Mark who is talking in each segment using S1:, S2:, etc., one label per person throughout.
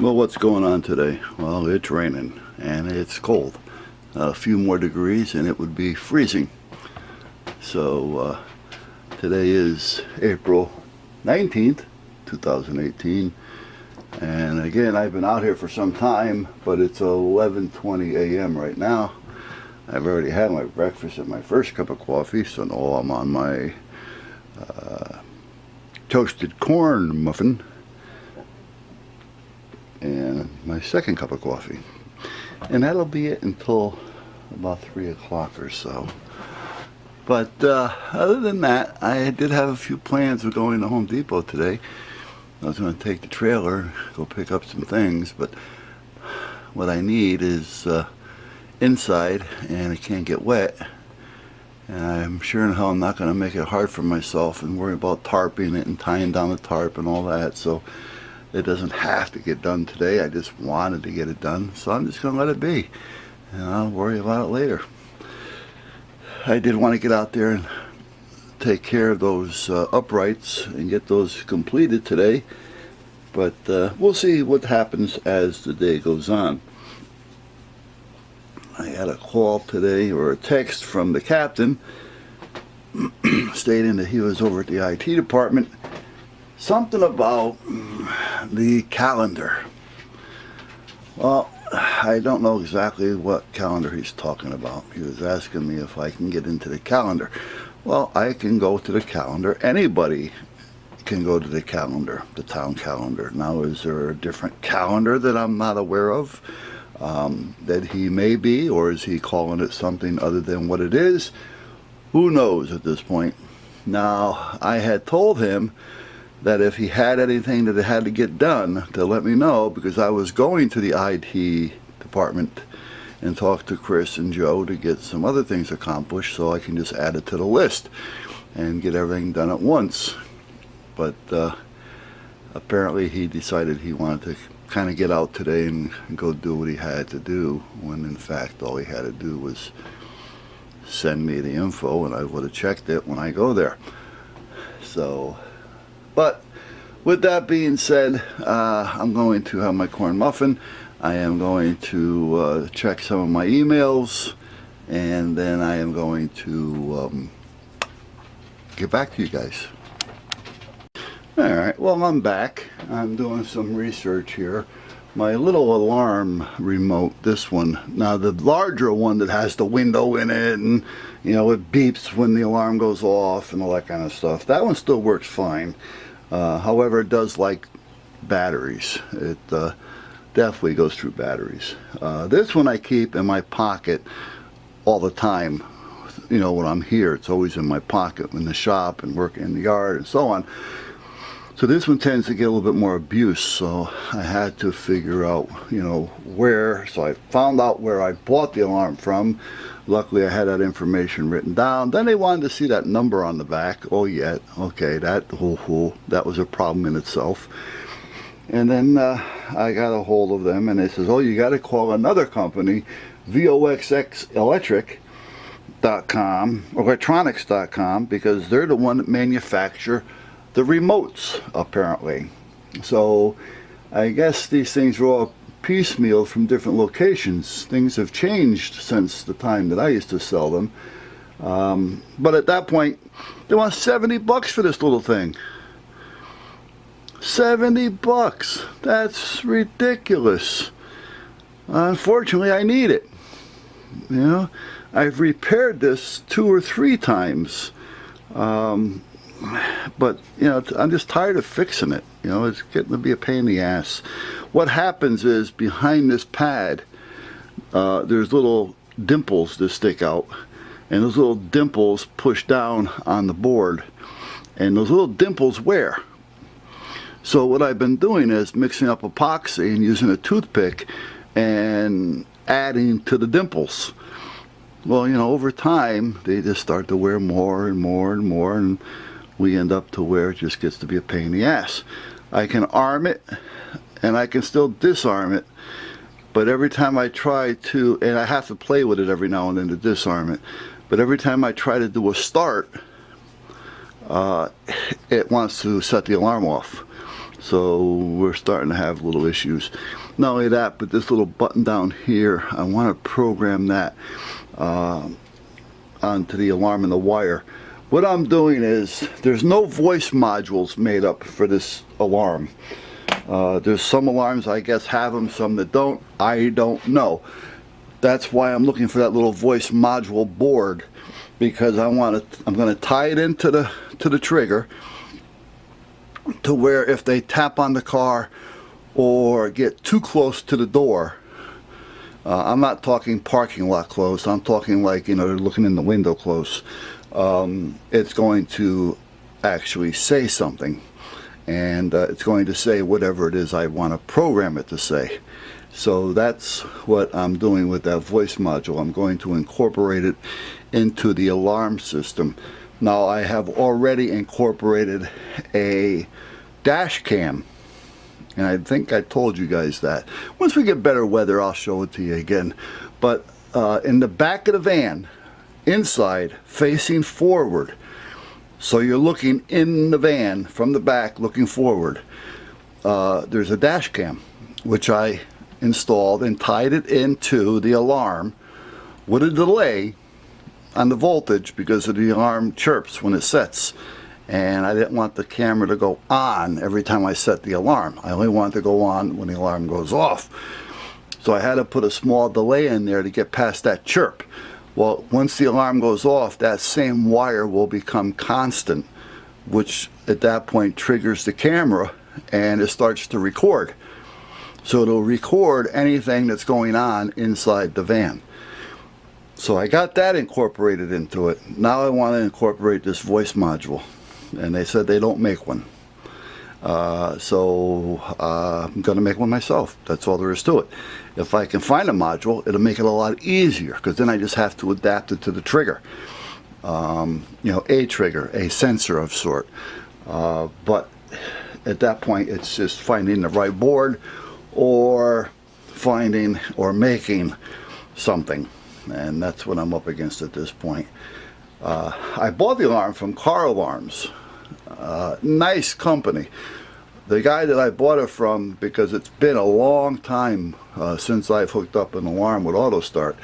S1: Well, what's going on today? Well, it's raining and it's cold. A few more degrees and it would be freezing. So today is April 19th, 2018. And again, I've been out here for some time, but it's 11:20 a.m. right now. I've already had my breakfast and my first cup of coffee, so now I'm on my toasted corn muffin and my second cup of coffee, and that'll be it until about 3 o'clock or so. But other than that, I did have a few plans of going to Home Depot today. I was going to take the trailer, go pick up some things, but what I need is inside, and it can't get wet, and I'm sure in hell I'm not going to make it hard for myself and worry about tarping it and tying down the tarp and all that. So it doesn't have to get done today. I just wanted to get it done, so I'm just going to let it be, and I'll worry about it later. I did want to get out there and take care of those uprights and get those completed today, but we'll see what happens as the day goes on. I had a call today, or a text from the captain stating that he was over at the IT department. Something about the calendar. Well, I don't know exactly what calendar he's talking about. He was asking me if I can get into the calendar. Well, I can go to the calendar. Anybody can go to the calendar, the town calendar. Now, is there a different calendar that I'm not aware of that he may be, or is he calling it something other than what it is? Who knows at this point. Now, I had told him that if he had anything that had to get done, to let me know, because I was going to the IT department and talk to Chris and Joe to get some other things accomplished, so I can just add it to the list and get everything done at once. But apparently he decided he wanted to kind of get out today and go do what he had to do, when in fact all he had to do was send me the info, and I would have checked it when I go there. So, but with that being said, I'm going to have my corn muffin. I am going to check some of my emails, and then I am going to get back to you guys. Alright, well, I'm back. I'm doing some research here. My little alarm remote, this one, now the larger one that has the window in it, and you know, it beeps when the alarm goes off and all that kind of stuff, that one still works fine. However, it does like batteries. It definitely goes through batteries. This one I keep in my pocket all the time. You know, when I'm here, it's always in my pocket, in the shop and working in the yard and so on. So this one tends to get a little bit more abuse, so I had to figure out, you know, where. So I found out where I bought the alarm from. Luckily I had that information written down. Then they wanted to see that number on the back. Oh yeah, okay, that was a problem in itself. And then I got a hold of them, and they says, oh, you got to call another company, VOXXelectric.com, electronics.com, because they're the one that manufacture the remotes, apparently. So I guess these things were all piecemeal from different locations. Things have changed since the time that I used to sell them. But at that point, they want $70 for this little thing. $70. That's ridiculous. Unfortunately, I need it. You know, I've repaired this 2 or 3 times. But you know, I'm just tired of fixing it. You know, it's getting to be a pain in the ass. What happens is, behind this pad, there's little dimples that stick out, and those little dimples push down on the board, and those little dimples wear. So what I've been doing is mixing up epoxy and using a toothpick and adding to the dimples. Well, you know, over time they just start to wear more and more and more, and we end up to where it just gets to be a pain in the ass. I can arm it and I can still disarm it, but every time I try to, and I have to play with it every now and then to disarm it, but every time I try to do a start, it wants to set the alarm off. So we're starting to have little issues. Not only that, but this little button down here, I want to program that onto the alarm and the wire. What I'm doing is, there's no voice modules made up for this alarm. There's some alarms I guess have them, some that don't. I don't know. That's why I'm looking for that little voice module board, because I'm going to tie it into the trigger to where if they tap on the car or get too close to the door, I'm not talking parking lot close, I'm talking like, you know, they're looking in the window close, it's going to actually say something, and it's going to say whatever it is I want to program it to say. So that's what I'm doing with that voice module. I'm going to incorporate it into the alarm system. Now, I have already incorporated a dash cam, and I think I told you guys that. Once we get better weather, I'll show it to you again. But in the back of the van, inside, facing forward, so you're looking in the van from the back looking forward, there's a dash cam which I installed and tied it into the alarm with a delay on the voltage, because the alarm chirps when it sets, and I didn't want the camera to go on every time I set the alarm. I only want it to go on when the alarm goes off. So I had to put a small delay in there to get past that chirp. Well, once the alarm goes off, that same wire will become constant, which at that point triggers the camera and it starts to record. So it'll record anything that's going on inside the van. So I got that incorporated into it. Now I want to incorporate this voice module, and they said they don't make one. So I'm going to make one myself. That's all there is to it. If I can find a module, it'll make it a lot easier, because then I just have to adapt it to the trigger. You know, a trigger, a sensor of sort. But at that point, it's just finding the right board, or finding or making something. And that's what I'm up against at this point. I bought the alarm from Car Alarms. Nice company. The guy that I bought it from, because it's been a long time since I've hooked up an alarm with AutoStart,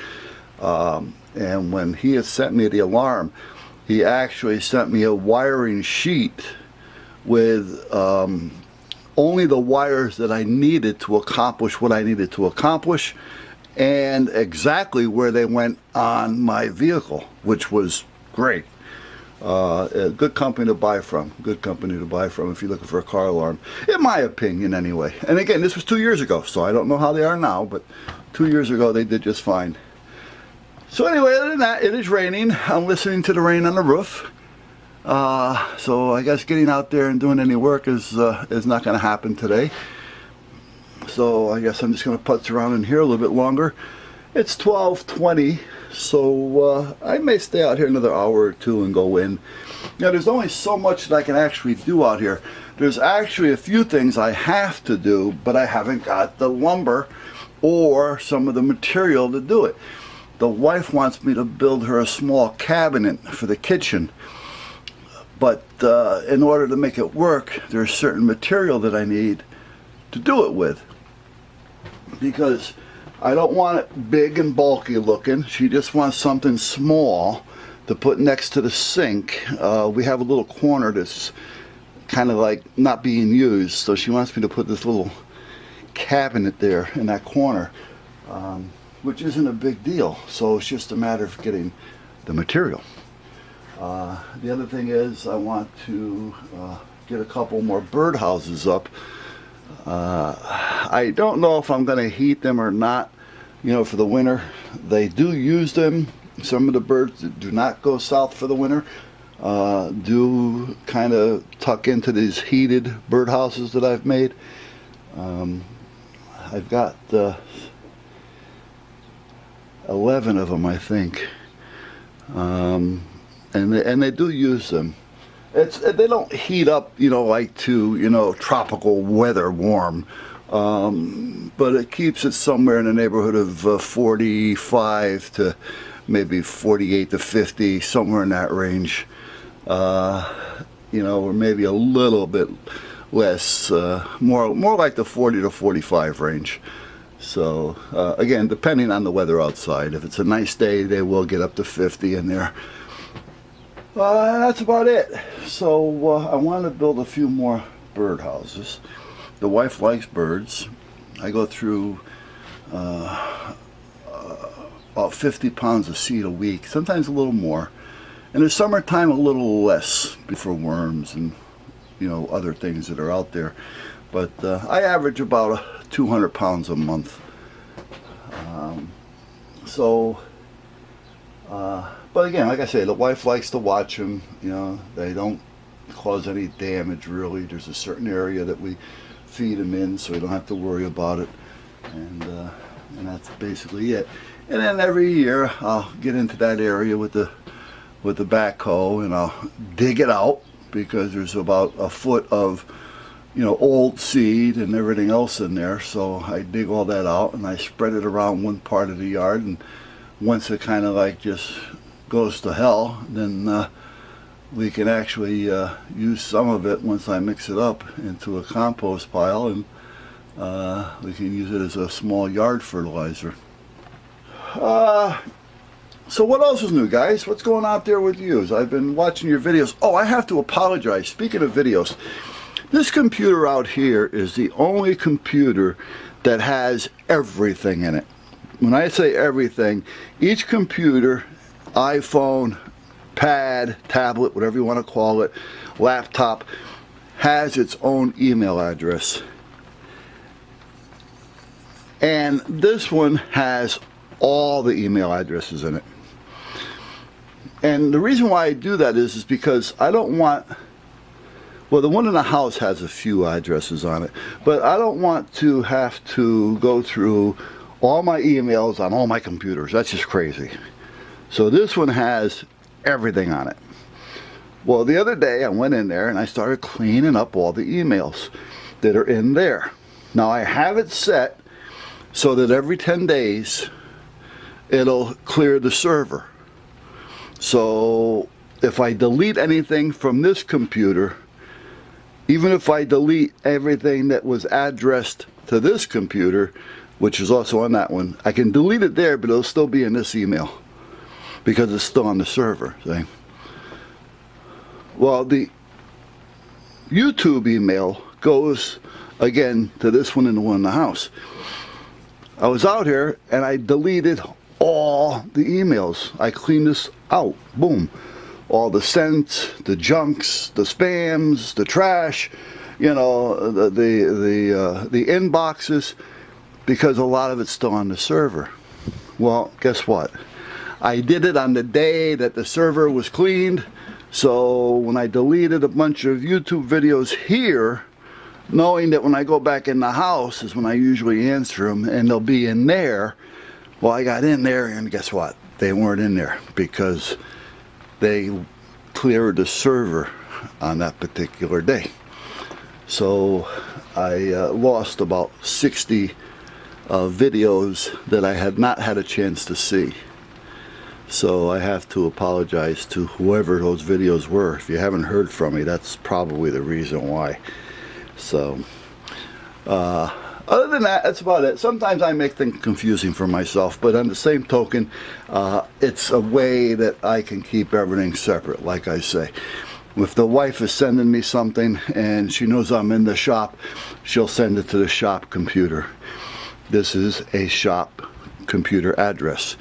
S1: and when he had sent me the alarm, he actually sent me a wiring sheet with only the wires that I needed to accomplish what I needed to accomplish, and exactly where they went on my vehicle, which was great. A good company to buy from. Good company to buy from if you're looking for a car alarm, in my opinion anyway. And again, this was 2 years ago, so I don't know how they are now, but 2 years ago they did just fine. So anyway, other than that, it is raining. I'm listening to the rain on the roof. So I guess getting out there and doing any work is not going to happen today. So I guess I'm just going to putz around in here a little bit longer. It's 12:20, so I may stay out here another hour or two and go in. Now, there's only so much that I can actually do out here. There's actually a few things I have to do, but I haven't got the lumber or some of the material to do it. The wife wants me to build her a small cabinet for the kitchen. But in order to make it work, there's certain material that I need to do it with. Because I don't want it big and bulky looking. She just wants something small to put next to the sink. We have a little corner that's kind of like not being used, so she wants me to put this little cabinet there in that corner, which isn't a big deal. So it's just a matter of getting the material. The other thing is I want to get a couple more birdhouses up. I don't know if I'm going to heat them or not, you know, for the winter. They do use them. Some of the birds that do not go south for the winter do kind of tuck into these heated birdhouses that I've made. I've got 11 of them, I think. And they do use them. They don't heat up, you know, like to, you know, tropical weather warm, but it keeps it somewhere in the neighborhood of 45 to maybe 48 to 50, somewhere in that range, you know, or maybe a little bit lasts more like the 40 to 45 range. So again, depending on the weather outside. If it's a nice day, they will get up to 50 in there. That's about it. So I want to build a few more bird houses. The wife likes birds. I go through about 50 pounds of seed a week, sometimes a little more. In the summertime, a little less for worms and other things that are out there. But I average about 200 pounds a month. But again, like I say, the wife likes to watch them. They don't cause any damage really. There's a certain area that we feed them in, so we don't have to worry about it. And that's basically it. And then every year I'll get into that area with the backhoe and I'll dig it out, because there's about a foot of old seed and everything else in there. So I dig all that out and I spread it around one part of the yard, and once it kind of like just goes to hell, then we can actually use some of it once I mix it up into a compost pile, and we can use it as a small yard fertilizer. So what else is new, guys? What's going on there with you? I've been watching your videos. Oh, I have to apologize. Speaking of videos, this computer out here is the only computer that has everything in it. When I say everything, each computer, iPhone, pad, tablet, whatever you want to call it, laptop, has its own email address. And this one has all the email addresses in it. And the reason why I do that is because I don't want, well, the one in the house has a few addresses on it, but I don't want to have to go through all my emails on all my computers. That's just crazy. So this one has everything on it. Well, the other day I went in there and I started cleaning up all the emails that are in there. Now I have it set so that every 10 days it'll clear the server. So if I delete anything from this computer, even if I delete everything that was addressed to this computer, which is also on that one, I can delete it there, but it'll still be in this email because it's still on the server. See? Well, the YouTube email goes again to this one and the one in the house. I was out here and I deleted all the emails. I cleaned this out. Boom. All the sent, the junks, the spams, the trash, the inboxes, because a lot of it's still on the server. Well, guess what? I did it on the day that the server was cleaned. So when I deleted a bunch of YouTube videos here, knowing that when I go back in the house is when I usually answer them and they'll be in there, well, I got in there and guess what? They weren't in there because they cleared the server on that particular day. So I lost about 60 videos that I had not had a chance to see. So I have to apologize to whoever those videos were. If you haven't heard from me, that's probably the reason why. So other than that, that's about it. Sometimes I make things confusing for myself, but on the same token, it's a way that I can keep everything separate, like I say. If the wife is sending me something and she knows I'm in the shop, she'll send it to the shop computer. This is a shop computer address.